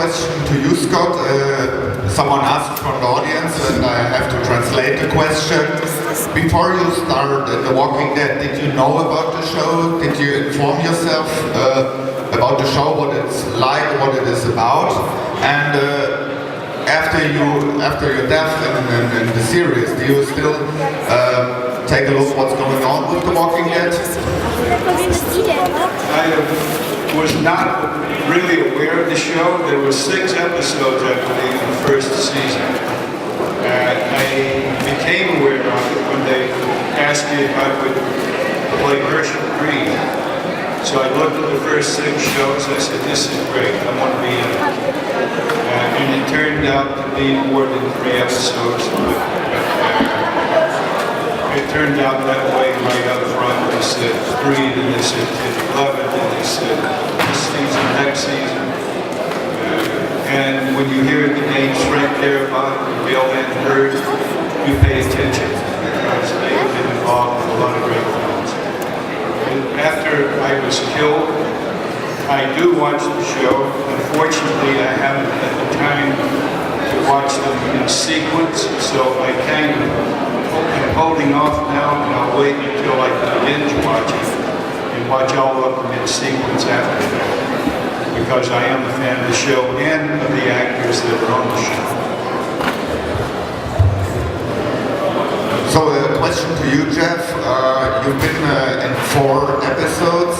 question to you, Scott. Someone asked from the audience, and I have to translate the question. Before you started The Walking Dead, did you know about the show? Did you inform yourself about the show, what it's like, what it is about? And after your death in the series, do you still take a look what's going on with The Walking Dead? I was not really aware of the show. There were 6 episodes, I believe, in the first season. I became aware of it when they asked me if I would play Hershel. So I looked at the first 6 shows. I said, this is great. I want to be in it. And it turned out to be more than 3 episodes. It turned out that way right up front. They said 3, and they said 11, and they said this season, next season. And when you hear the names right there about Bill and Bird, you pay attention because they have been involved in a lot of great films. And after I was killed, I do watch the show. Unfortunately, I haven't had the time to watch them in sequence, so I kind of am holding off now, and I'll wait until I can binge watch it and watch all of them in sequence after that, because I am a fan of the show and of the actors that are on the show. So a question to you, Jeff. You've been in 4 episodes.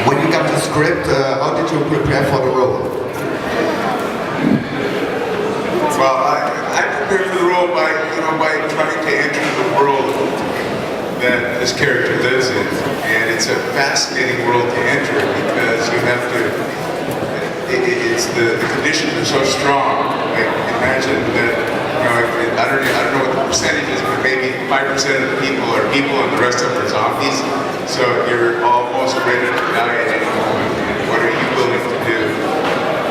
When you got the script, how did you prepare for the role? Well, I prepared for the role by trying to enter the world that this character lives in, and it's a fascinating world to enter because you have to. The conditions are so strong. Like, imagine that. I don't know what the percentage is, but maybe 5% of the people are people, and the rest of them are zombies. So you're almost ready to die at any moment. And what are you willing to do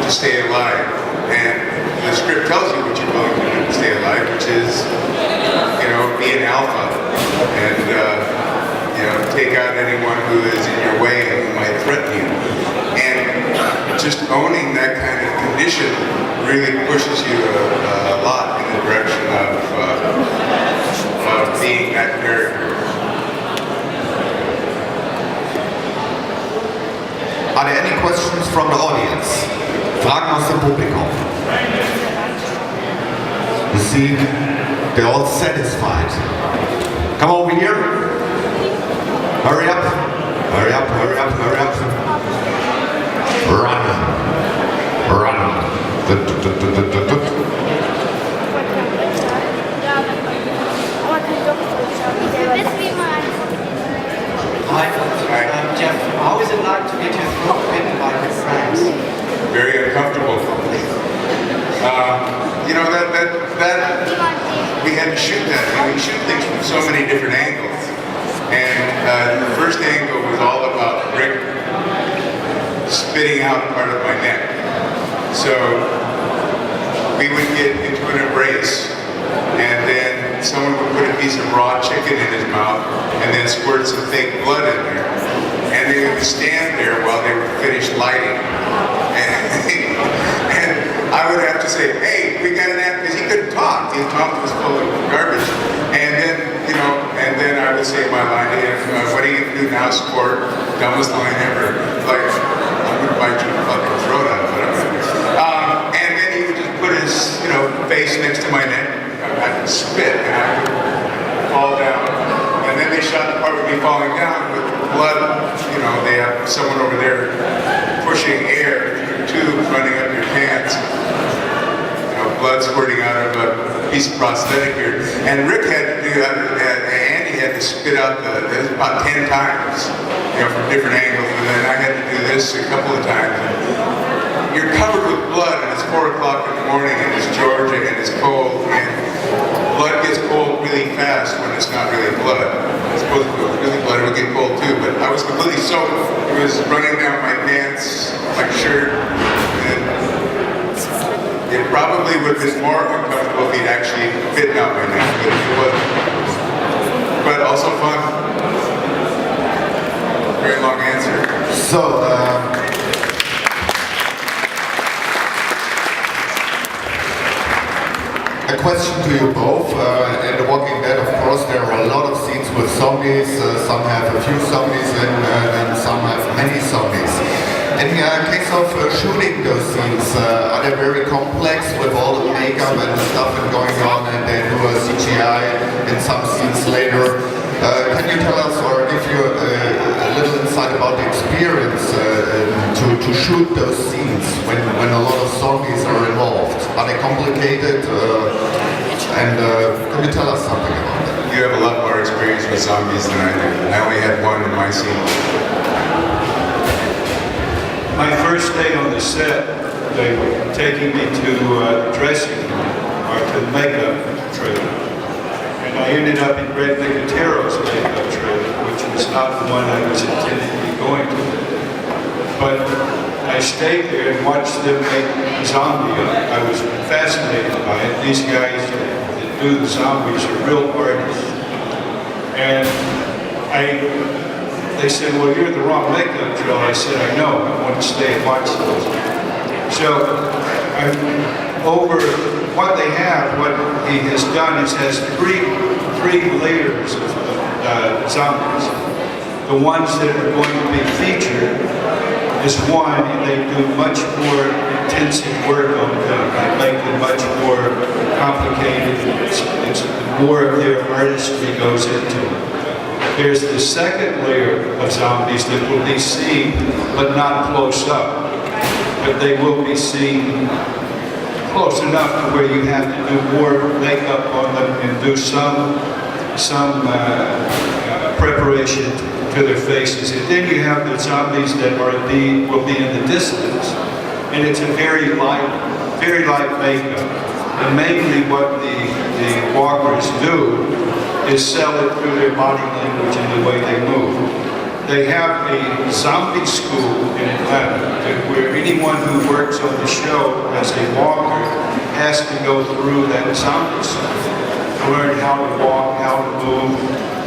to stay alive? And the script tells you what you're willing to do to stay alive, which is, be an alpha and, take out anyone who is in your way and who might threaten you. And just owning that kind of condition really pushes you a lot in the direction of being that character. Are there any questions from the audience? Fragen aus dem Publikum. You see, they're all satisfied. Come over here. Hurry up. Hurry up, hurry up, hurry up. Run. Run. Hi, Jeff, how is it like to get your throat bitten by your friends? Very uncomfortable. That we had to shoot that. And we shoot things from so many different angles. And the first angle was all about Rick spitting out part of my neck. So we would get into an embrace, and then someone would put a piece of raw chicken in his mouth and then squirt some fake blood in there. And they would stand there while they were finished lighting. And I would have to say, hey, we got an act, because he couldn't talk. His mouth was full of garbage. And then I would say my line, what are you going to do now, sport? Dumbest line ever. Like, I'm going to bite your fucking throat out, whatever. And then he would just put his, face next to my neck. I would spit, and I would fall down. And then they shot the part of me falling down with blood. They have someone over there pushing air through tubes running up your pants. Blood squirting out of a piece of prosthetic here. And Rick had to do, Andy had to spit out about 10 times, from different angles. And then I had to do this a couple of times. You're covered with blood, and it's 4 o'clock in the morning, and it's Georgia, and it's cold, and blood gets cold really fast when it's not really blood. It's supposed to be really blood, it would get cold too, but I was completely soaked. It was running down my pants, my shirt, and it probably would have been more uncomfortable if he'd actually bitten out my neck, but it wasn't. But also fun. Very long answer. So, question to you both. In The Walking Dead, of course, there are a lot of scenes with zombies. Some have a few zombies and some have many zombies. In the case of shooting those scenes, are they very complex with all the makeup and the stuff and going on, and they do a CGI in some scenes later? Can you tell us or give you a little insight about the experience to shoot those scenes when a lot of zombies are involved? Are they complicated? And can you tell us something about that? You have a lot more experience with zombies than I do. I only had one in my scene. My first day on the set, they were taking me to the dressing room, or to the makeup trailer. And I ended up in Greg Nicotero's makeup trailer, which was not the one I was intended to be going to. But I stayed there and watched them make the zombie. I was fascinated by it. These guys that do the zombies are real artists. And they said, well, you're in the wrong makeup drill. I said, I know, I want to stay and watch those. So, over what they have, what he has done is has three layers of zombies. The ones that are going to be featured is one, and they do much more intensive work on them. They make them much more complicated. It's more of their artistry goes into it. There's the second layer of zombies that will be seen, but not close up. But they will be seen close enough to where you have to do more makeup on them and do some preparation to their faces. And then you have the zombies that will be in the distance, and it's a very light makeup. And mainly what the walkers do is sell it through their body language and the way they move. They have a zombie school in Atlanta where anyone who works on the show as a walker has to go through that zombie school to learn how to walk, how to move,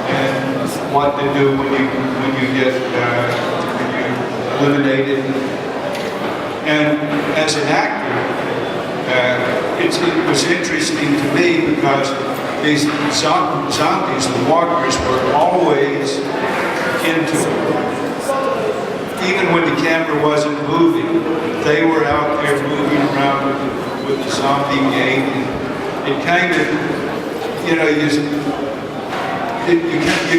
and what to do when you get eliminated. And as an actor, it was interesting to me because these zombies, the walkers, were always into it. Even when the camera wasn't moving, they were out there moving around with the zombie gait. It kind of, you know, you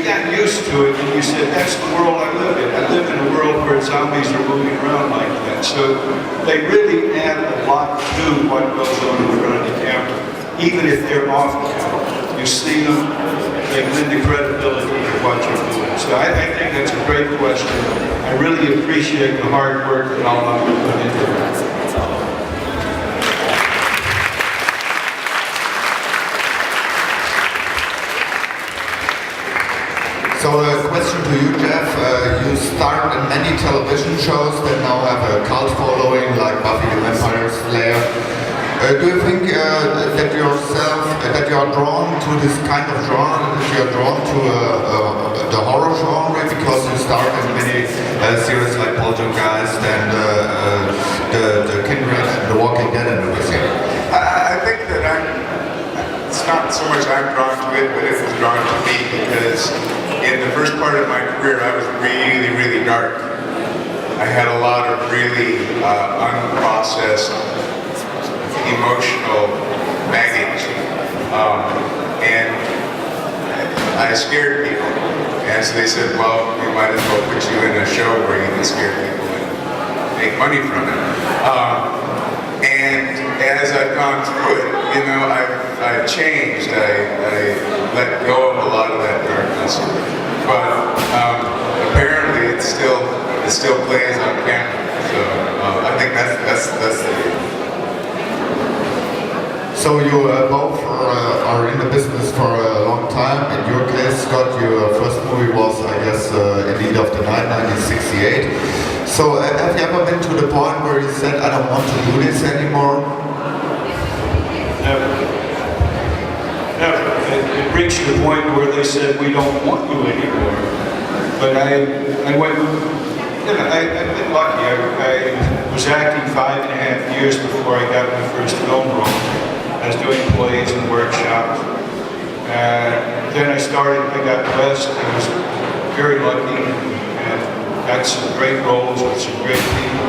got used to it, and you said, that's the world I live in. I live in a world where zombies are moving around like that. So they really add a lot to what goes on in front of the camera, even if they're off camera. You see them, they lend the credibility to what you're doing. So I think that's a great question. I really appreciate the hard work that all of you put into it. So a question to you, Jeff. You starred in many television shows that now have a cult following, like Buffy the Vampire Slayer. Do you think that you are drawn to this kind of genre, that you are drawn to the horror genre because you starred in many series like Poltergeist and the Kindred and The Walking Dead and everything? I think that it's not so much I'm drawn to it, but it was drawn to me because in the first part of my career I was really, really dark. I had a lot of really unprocessed emotional baggage, and I scared people, and so they said, well, we might as well put you in a show where you can scare people and make money from it. And as I've gone through it, you know, I've changed. I let go of a lot of that darkness, but apparently it still plays on camera. So I think that's the. So you both are in the business for a long time. In your case, Scott, your first movie was, I guess, In the Heat of the Night, 1968. So have you ever been to the point where you said, I don't want to do this anymore? Never. It reached the point where they said, we don't want you anymore. But I went, you know, I've been lucky. I was acting 5.5 years before I got my first film role. I was doing plays and workshops. Then I got blessed. I was very lucky and got some great roles with some great people.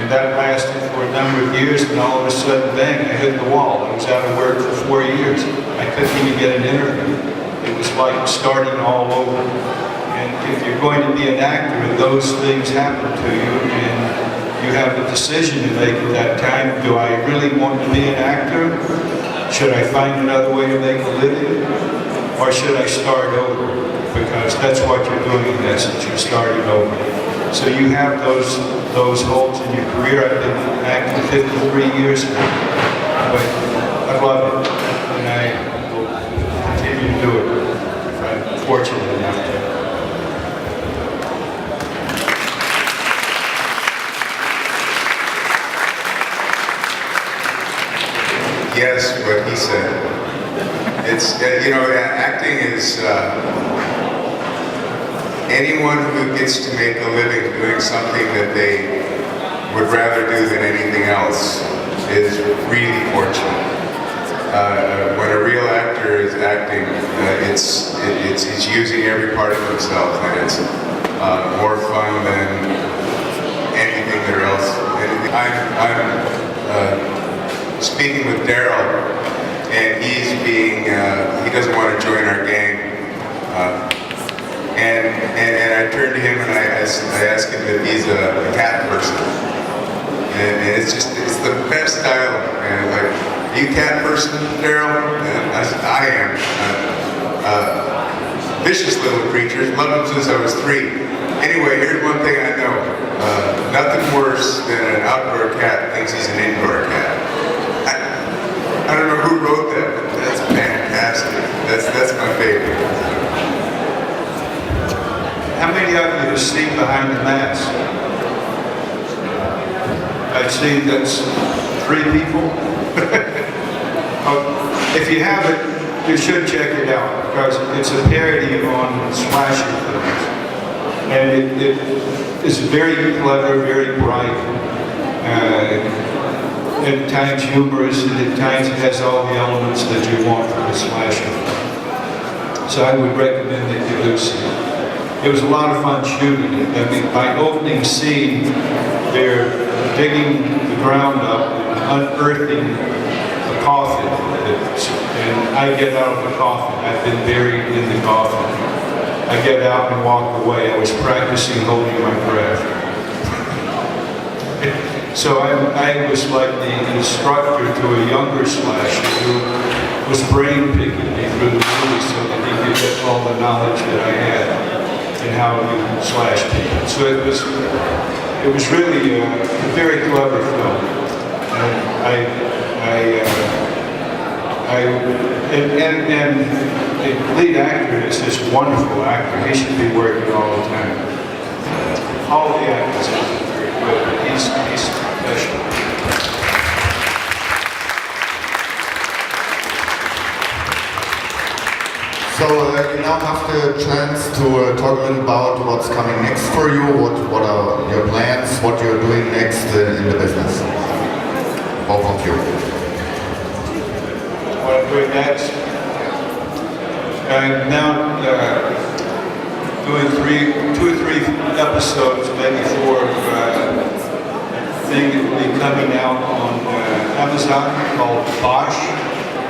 And that lasted for a number of years, and all of a sudden, bang, I hit the wall. I was out of work for 4 years. I couldn't even get an interview. It was like starting all over. And if you're going to be an actor, those things happen to you, and you have a decision to make at that time. Do I really want to be an actor? Should I find another way to make a living? Or should I start over? Because that's what you're doing in essence, you're starting over. So you have those holes in your career. I've been acting 53 years now, but I love it, and I will continue to do it if I'm fortunate enough to. Yes, what he said. It's, acting is anyone who gets to make a living doing something that they would rather do than anything else is really fortunate. When a real actor is acting, he's using every part of himself, and it's more fun than anything there else. I'm speaking with Daryl, and he doesn't want to join our gang. And I turned to him and I asked him if he's a cat person. And it's the best dialogue, man. Like, are you a cat person, Daryl? And I said, I am. Vicious little creatures, loved them since I was 3. Anyway, here's one thing I know. Nothing worse than an outdoor cat thinks he's an indoor cat. I don't know who wrote that, but that's fantastic. That's my favorite. How many of you have seen Behind the Mask? I see that's 3 people. If you haven't, you should check it out, because it's a parody on slasher films. And it is very clever, very bright. At times humorous, and at times it has all the elements that you want from a slasher film. So I would recommend that you do see it. It was a lot of fun shooting it. I mean, by opening scene, they're digging the ground up and unearthing the coffin. And I get out of the coffin. I've been buried in the coffin. I get out and walk away. I was practicing holding my breath. So I was like the instructor to a younger slasher who was brain picking me through the movie so that he could get all the knowledge that I had and how you slash people. So it was really a very clever film. And the lead actor is this wonderful actor. He should be working all the time. All the actors are very good, but he's professional. So you now have the chance to talk a little about what's coming next for you, what are your plans, what you're doing next in the business. Both of you. What I'm doing next? I'm now doing 2 or 3 episodes, maybe 4 thing that will be coming out on Amazon called Bosch.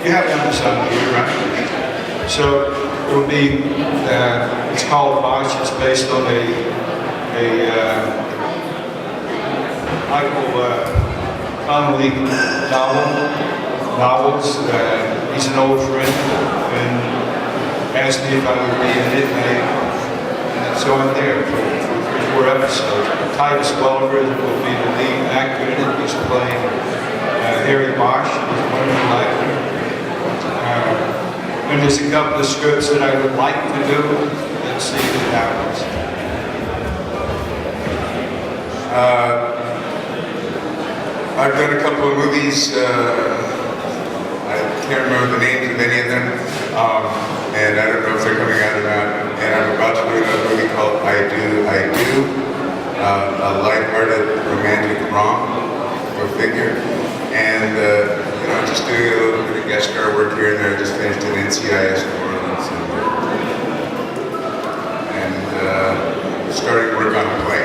You have Amazon here, right? So it will be, it's called Bosch. It's based on a Michael Connelly novels. He's an old friend and asked me if I would be in it, and so I'm there for 4 episodes. Titus Welliver will be the lead actor in it. He's playing Harry Bosch. He's a wonderful actor. And there's a couple of scripts that I would like to do. Let's see if it happens. I've done a couple of movies. I can't remember the names of any of them, and I don't know if they're coming out or not. And I'm about to do another movie called I Do, a lighthearted romantic rom or figure, and just doing a little bit of guest star work here and there. I just finished an NCIS New Orleans and starting work on a play.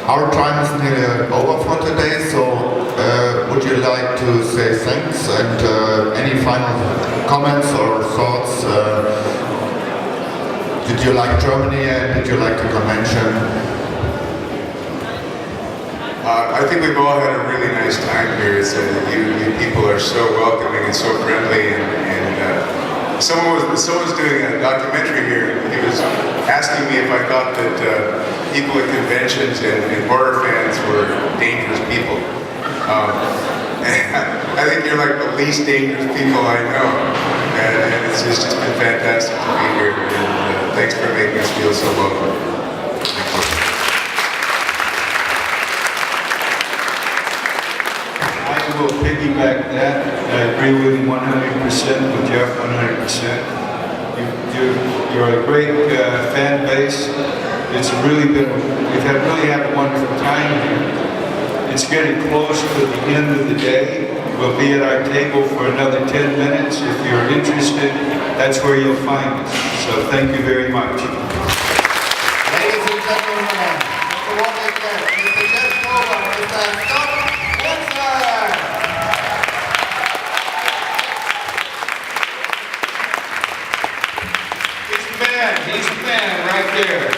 Our time is nearly over for today, so would you like to say thanks and any final comments or thoughts? Did you like Germany and did you like the convention? I think we've all had a really nice time here. You people are so welcoming and so friendly, and someone was doing a documentary here. He was asking me if I thought that people at conventions and horror fans were dangerous people. I think you're like the least dangerous people I know, and it's just been fantastic to be here. And thanks for making us feel so welcome. I will piggyback that. I agree with 100%, with Jeff 100%. You're a great fan base. It's really been, really had a wonderful time here. It's getting close to the end of the day. We'll be at our table for another 10 minutes. If you're interested, that's where you'll find us. So thank you very much. Ladies and gentlemen, Mr. Washington, Mr. Jeff Over, Mr. Scott Winston. He's the man right there.